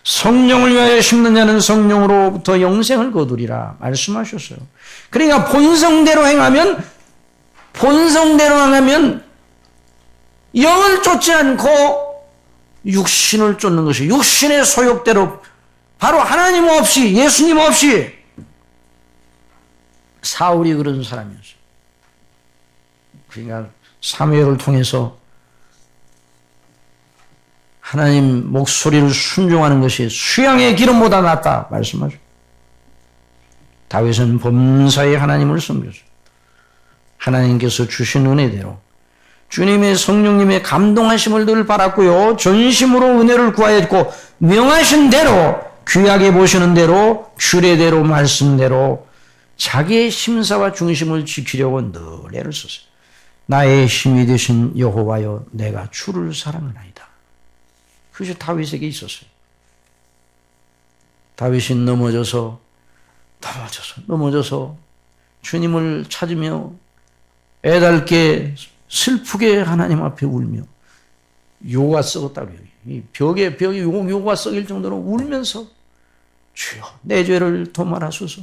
성령을 위하여 심는 자는 성령으로부터 영생을 거두리라 말씀하셨어요. 그러니까 본성대로 행하면 영을 쫓지 않고 육신을 쫓는 것이 육신의 소욕대로 바로 하나님 없이 예수님 없이 사울이 그런 사람이었어요. 그러니까 사무엘을 통해서 하나님 목소리를 순종하는 것이 수양의 기름보다 낫다 말씀하죠. 다윗은 범사에 하나님을 섬겼어요. 하나님께서 주신 은혜대로 주님의 성령님의 감동하심을 늘 받았고요. 전심으로 은혜를 구하였고 명하신 대로 귀하게 보시는 대로 규례대로 말씀대로 자기의 심사와 중심을 지키려고 늘 애를 썼어요. 나의 힘이 되신 여호와여 내가 주를 사랑하나이다. 그것이 다윗에게 있었어요. 다윗이 넘어져서 주님을 찾으며 애달게 슬프게 하나님 앞에 울며 요가 썩었다고 해요. 이 벽이 요가 썩일 정도로 울면서 주여 내 죄를 도말하소서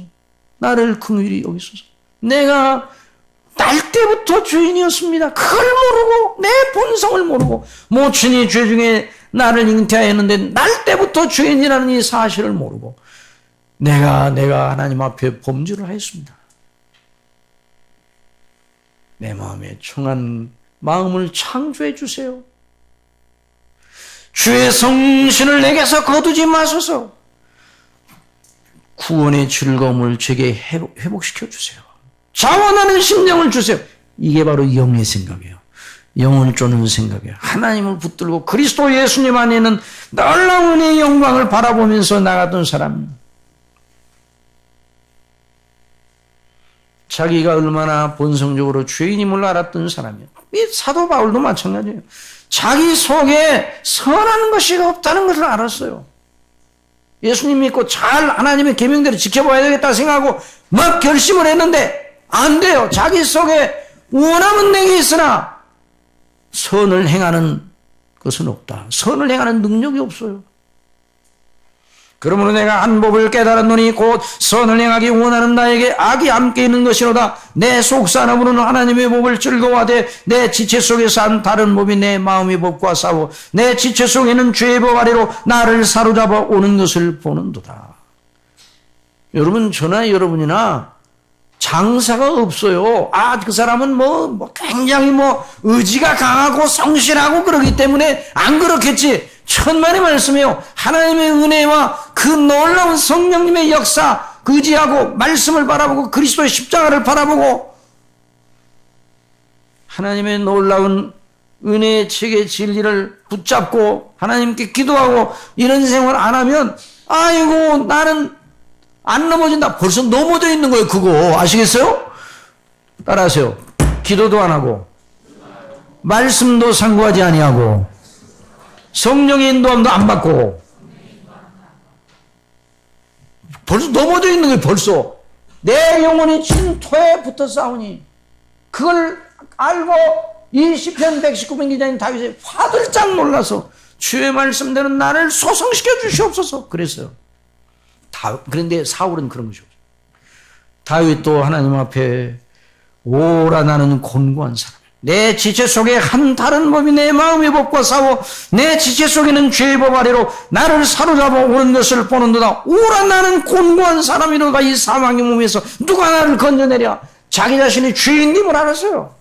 나를 긍휼히 여기소서 내가 날 때부터 죄인이었습니다. 그걸 모르고 내 본성을 모르고 모친이 죄 중에 나를 잉태하였는데 날 때부터 죄인이라는 이 사실을 모르고 내가 하나님 앞에 범죄를 하였습니다. 내 마음에 청한 마음을 창조해 주세요. 주의 성신을 내게서 거두지 마소서. 구원의 즐거움을 제게 회복시켜 주세요. 자원하는 심령을 주세요. 이게 바로 영의 생각이에요. 영을 쫓는 생각이에요. 하나님을 붙들고 그리스도 예수님 안에 있는 놀라운 은혜의 영광을 바라보면서 나갔던 사람입니다. 자기가 얼마나 본성적으로 죄인임을 알았던 사람이에요. 이 사도 바울도 마찬가지예요. 자기 속에 선한 것이 없다는 것을 알았어요. 예수님 믿고 잘 하나님의 계명대로 지켜봐야 되겠다 생각하고 막 결심을 했는데 안 돼요. 자기 속에 원함은 내게 있으나 선을 행하는 것은 없다. 선을 행하는 능력이 없어요. 그러므로 내가 한 법을 깨달았노니 곧 선을 행하기 원하는 나에게 악이 함께 있는 것이로다. 내 속사람으로는 하나님의 법을 즐거워하되 내 지체 속에서 한 다른 법이 내 마음의 법과 싸워 내 지체 속에는 죄의 법 아래로 나를 사로잡아 오는 것을 보는도다. 여러분, 저나 여러분이나 장사가 없어요. 그 사람은 굉장히 의지가 강하고 성실하고 그러기 때문에 안 그렇겠지. 천만의 말씀이에요. 하나님의 은혜와 그 놀라운 성령님의 역사 의지하고 말씀을 바라보고 그리스도의 십자가를 바라보고 하나님의 놀라운 은혜의 책의 진리를 붙잡고 하나님께 기도하고 이런 생활을 안 하면 아이고 나는 안 넘어진다. 벌써 넘어져 있는 거예요. 그거 아시겠어요? 따라하세요. 기도도 안 하고 말씀도 상고하지 아니하고 성령의 인도함도 안 받고 벌써 넘어져 있는 거예요. 벌써 내 영혼이 진토에 붙어 싸우니 그걸 알고 이 시편 119편 기자인 다윗이 화들짝 놀라서 주의 말씀대로 나를 소성시켜 주시옵소서 그랬어요. 그런데 사울은 그런 것이 없어요. 다윗도 하나님 앞에 오라 나는 곤고한 사람. 내 지체 속에 한 다른 법이 내 마음의 법과 싸워 내 지체 속에는 죄의 법 아래로 나를 사로잡아 오는 것을 보는도다. 오라 나는 곤고한 사람이로다. 이 사망의 몸에서 누가 나를 건져내랴. 자기 자신이 죄인임을 알았어요.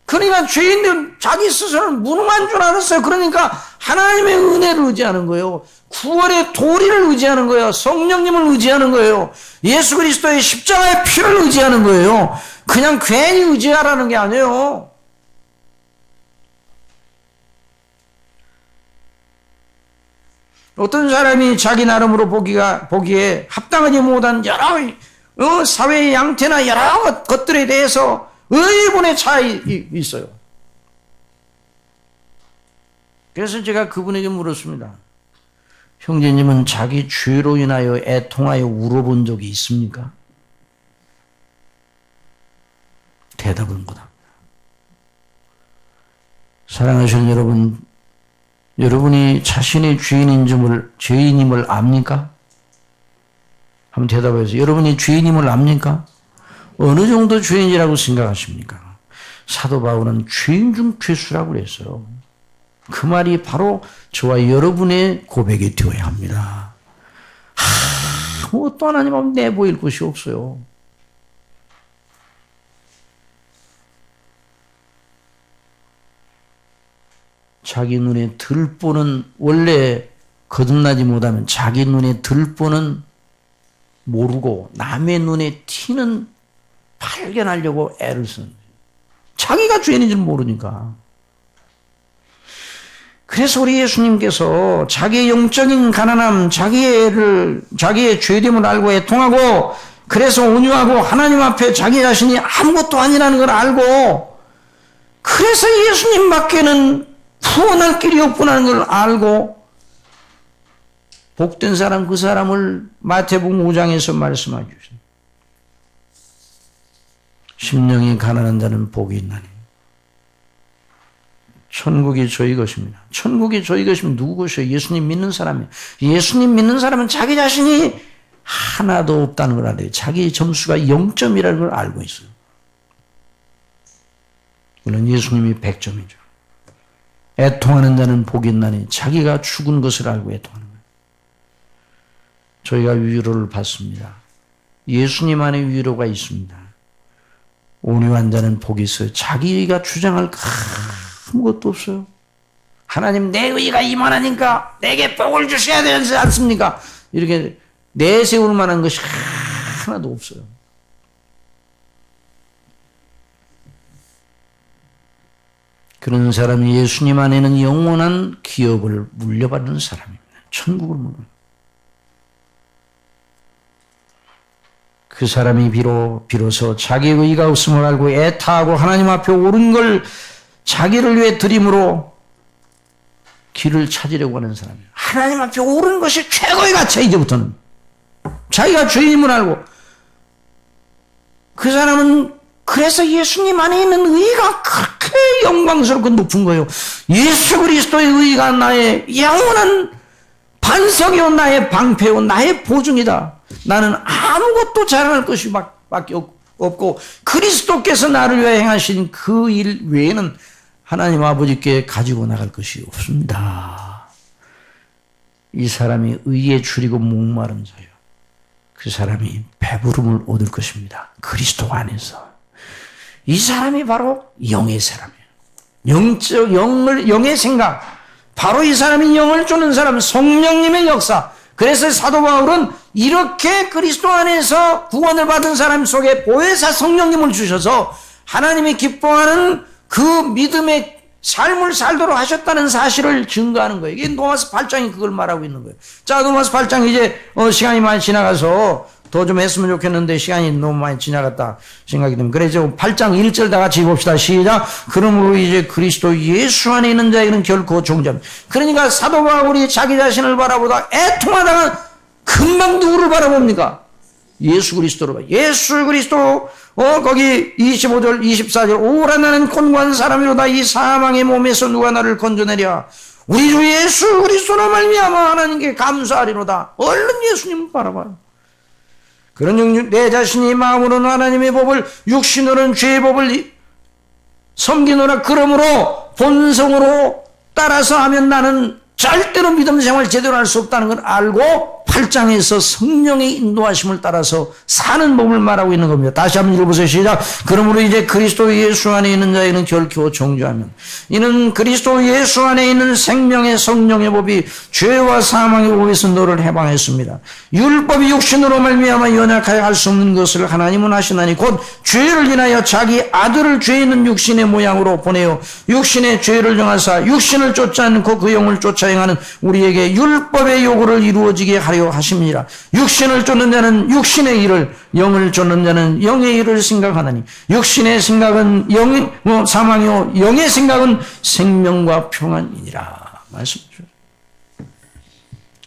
그러니까 죄인들 자기 스스로는 무능한 줄 알았어요. 그러니까 하나님의 은혜를 의지하는 거예요. 구원의 도리를 의지하는 거예요. 성령님을 의지하는 거예요. 예수 그리스도의 십자가의 피를 의지하는 거예요. 그냥 괜히 의지하라는 게 아니에요. 어떤 사람이 자기 나름으로 보기에 합당하지 못한 여러 사회의 양태나 여러 것들에 대해서 의문의 차이 있어요. 그래서 제가 그분에게 물었습니다. 형제님은 자기 죄로 인하여 애통하여 울어본 적이 있습니까? 대답을 못합니다. 사랑하시는 여러분, 여러분이 자신의 죄인임을 압니까? 한번 대답해주세요. 여러분이 죄인임을 압니까? 어느 정도 죄인이라고 생각하십니까? 사도 바울은 죄인 중 죄수라고 그랬어요. 그 말이 바로 저와 여러분의 고백이 되어야 합니다. 또 하나님 앞에 내보일 것이 없어요. 자기 눈에 들보는 원래 거듭나지 못하면 자기 눈에 들보는 모르고 남의 눈에 티는 발견하려고 애를 쓰는 거예요. 자기가 죄인인 줄 모르니까. 그래서 우리 예수님께서 자기의 영적인 가난함, 자기의 죄됨을 알고 애통하고 그래서 온유하고 하나님 앞에 자기 자신이 아무것도 아니라는 걸 알고 그래서 예수님밖에는 구원할 길이 없구나는 걸 알고 복된 사람 그 사람을 마태복음 5장에서 말씀하고 계십니다. 심령이 가난한 자는 복이 있나니 천국이 저희 것입니다. 천국이 저희 것이면 누구 것이에요? 예수님 믿는 사람이에요. 예수님 믿는 사람은 자기 자신이 하나도 없다는 걸 알아요. 자기 점수가 0점이라는 걸 알고 있어요. 물론 예수님이 100점이죠. 애통하는 자는 복이 있나니 자기가 죽은 것을 알고 애통하는 거예요. 저희가 위로를 받습니다. 예수님 안에 위로가 있습니다. 온유한 자는 복이 있어요. 자기가 주장할 아무것도 없어요. 하나님 내 의가 이만하니까 내게 복을 주셔야 되지 않습니까? 이렇게 내세울 만한 것이 하나도 없어요. 그런 사람이 예수님 안에는 영원한 기업을 물려받는 사람입니다. 천국을 물려받는. 그 사람이 비로소 자기 의가 없음을 알고 애타하고 하나님 앞에 옳은 걸 자기를 위해 드림으로 길을 찾으려고 하는 사람이에요. 하나님 앞에 옳은 것이 최고의 가치야. 이제부터는 자기가 죄임을 알고, 그 사람은 그래서 예수님 안에 있는 의가 그렇게 영광스럽고 높은 거예요. 예수 그리스도의 의가 나의 영원한 반석이요, 나의 방패요, 나의 보증이다. 나는 아무것도 자랑할 것이 밖에 없고 그리스도께서 나를 위해 행하신 그 일 외에는 하나님 아버지께 가지고 나갈 것이 없습니다. 이 사람이 의에 줄이고 목마른 자요, 그 사람이 배부름을 얻을 것입니다. 그리스도 안에서. 이 사람이 바로 영의 사람이에요. 영의 생각. 바로 이 사람이 영을 주는 사람, 성령님의 역사. 그래서 사도 바울은 이렇게 그리스도 안에서 구원을 받은 사람 속에 보혜사 성령님을 주셔서 하나님이 기뻐하는 그 믿음의 삶을 살도록 하셨다는 사실을 증거하는 거예요. 이게 로마서 8장이 그걸 말하고 있는 거예요. 자, 로마서 8장 이제 시간이 많이 지나가서 더 좀 했으면 좋겠는데 시간이 너무 많이 지나갔다 생각이 듭니다. 그래서 8장 1절 다 같이 봅시다. 시작. 그러므로 이제 그리스도 예수 안에 있는 자에게는 결코 종잡니다. 그러니까 사도 바울이 자기 자신을 바라보다 애통하다가 금방 누구를 바라봅니까? 예수 그리스도로 봐요. 예수 그리스도, 거기 25절, 24절. 오라 나는 곤고한 사람이로다. 이 사망의 몸에서 누가 나를 건져내랴. 우리 주 예수 그리스도로 말미암아 하나님께 감사하리로다. 얼른 예수님을 바라봐요. 그런 내 자신이 마음으로는 하나님의 법을, 육신으로는 죄의 법을 섬기노라. 그러므로 본성으로 따라서 하면 나는 절대로 믿음 생활 제대로 할 수 없다는 걸 알고 8장에서 성령의 인도하심을 따라서 사는 법을 말하고 있는 겁니다. 다시 한번 읽어보세요. 시작. 그러므로 이제 그리스도 예수 안에 있는 자에게는 결코 정죄하면 이는 그리스도 예수 안에 있는 생명의 성령의 법이 죄와 사망의 법에서 너를 해방했습니다. 율법이 육신으로 말미암아 연약하여 할 수 없는 것을 하나님은 하시나니 곧 죄를 인하여 자기 아들을 죄 있는 육신의 모양으로 보내어 육신의 죄를 정하사 육신을 쫓지 않고 그 영을 쫓아 행하는 우리에게 율법의 요구를 이루어지게 하려 하심이라. 육신을 쫓는 자는 육신의 일을, 영을 쫓는 자는 영의 일을 생각하나니 육신의 생각은 사망이요 영의 생각은 생명과 평안이니라. 말씀이죠.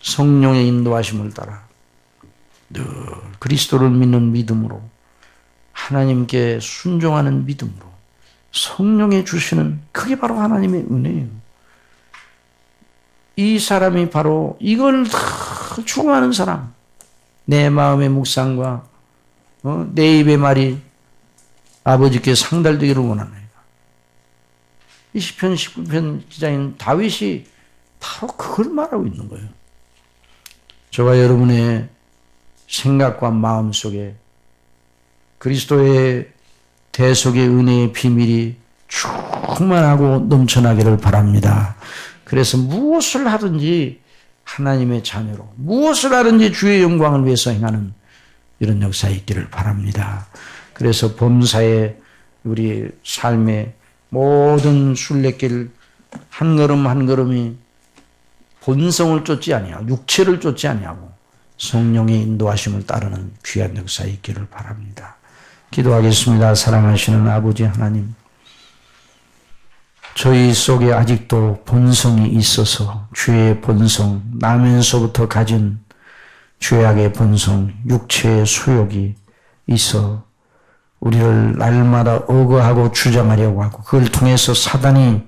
성령의 인도하심을 따라 늘 그리스도를 믿는 믿음으로, 하나님께 순종하는 믿음으로 성령의 주시는, 그게 바로 하나님의 은혜예요. 이 사람이 바로 이걸 다 추구하는 사람. 내 마음의 묵상과 내 입의 말이 아버지께 상달되기를 원하나이다. 이 시편 19편 기자인 다윗이 바로 그걸 말하고 있는 거예요. 저와 여러분의 생각과 마음 속에 그리스도의 대속의 은혜의 비밀이 충만하고 넘쳐나기를 바랍니다. 그래서 무엇을 하든지 하나님의 자녀로, 무엇을 하든지 주의 영광을 위해서 행하는 이런 역사에 있기를 바랍니다. 그래서 범사의 우리 삶의 모든 순례길 한 걸음 한 걸음이 본성을 쫓지 아니하고 육체를 쫓지 아니하고 성령의 인도하심을 따르는 귀한 역사에 있기를 바랍니다. 기도하겠습니다. 사랑하시는 아버지 하나님, 저희 속에 아직도 본성이 있어서 죄의 본성, 나면서부터 가진 죄악의 본성, 육체의 소욕이 있어 우리를 날마다 억어하고 주장하려고 하고 그걸 통해서 사단이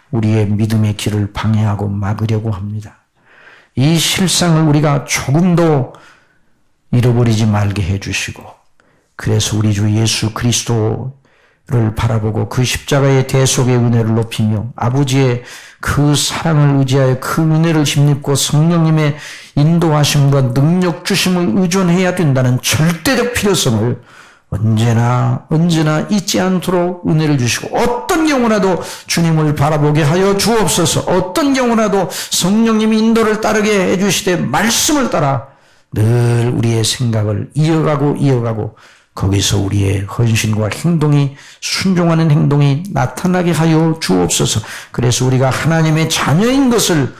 우리의 믿음의 길을 방해하고 막으려고 합니다. 이 실상을 우리가 조금도 잃어버리지 말게 해주시고, 그래서 우리 주 예수 그리스도를 바라보고 그 십자가의 대속의 은혜를 높이며 아버지의 그 사랑을 의지하여 그 은혜를 힘입고 성령님의 인도하심과 능력 주심을 의존해야 된다는 절대적 필요성을 언제나 잊지 않도록 은혜를 주시고 어떤 경우라도 주님을 바라보게 하여 주옵소서. 어떤 경우라도 성령님이 인도를 따르게 해주시되 말씀을 따라 늘 우리의 생각을 이어가고 거기서 우리의 헌신과 행동이 순종하는 행동이 나타나게 하여 주옵소서. 그래서 우리가 하나님의 자녀인 것을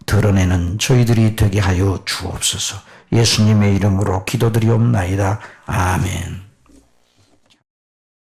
드러내는 저희들이 되게 하여 주옵소서. 예수님의 이름으로 기도드리옵나이다. 아멘.